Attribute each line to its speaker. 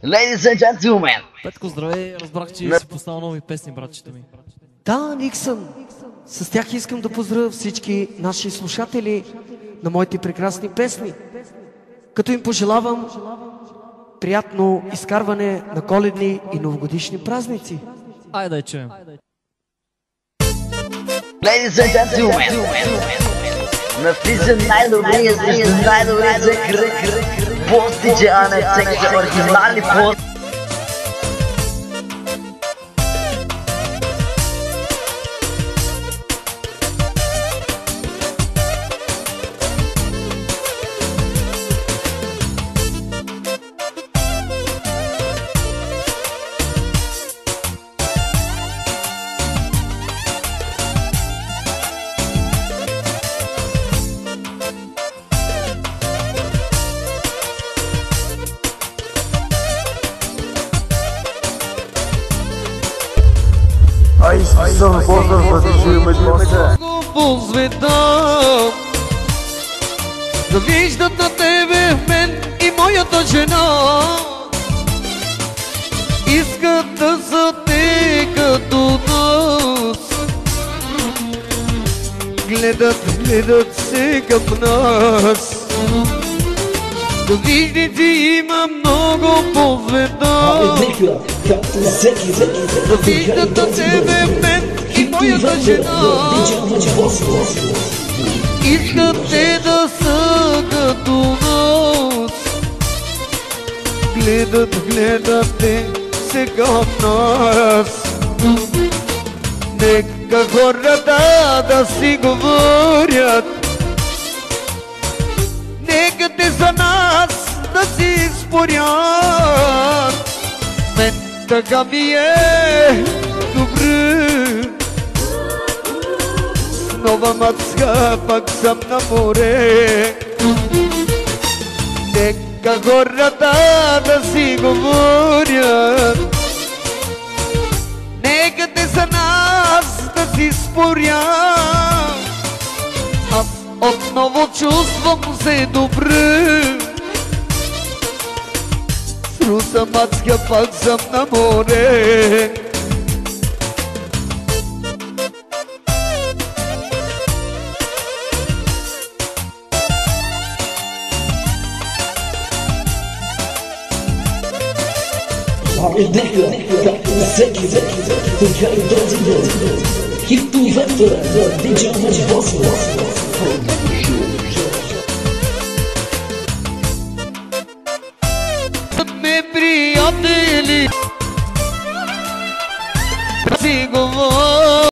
Speaker 1: Ladies and gentlemen!
Speaker 2: Петко, здравей! Разбрах, че си поставил нови песни, братчето ми.
Speaker 3: Да, Никсън. С тях искам да поздравя всички наши слушатели на моите прекрасни песни. Като им пожелавам приятно изкарване на коледни и новогодишни празници.
Speaker 2: Айде да я чуем.
Speaker 1: Ladies and gentlemen! Навлиза най-добрия за кръг. Постиджа, а не всеки оригинални пост.
Speaker 4: Съм поздрав да чуем еднося.
Speaker 3: По света да виждат на тебе в мен и моята жена. Искат да са те като нас. Гледат се към нас. Да виждат, че има много по света. Да виждат на тебе в мен и моята жена. Искат те да са като нас. Гледат те се към нас. Нека хората да си говорят. Нека те за нас да си спорят. Мен така ми е добре. С нова мацка пак съм на море. Нека хората да си говорят. Нека те за нас да си спорят. Аз отново чувствам се добре. С руса мацка пак съм на море. Ме приятели си говорят.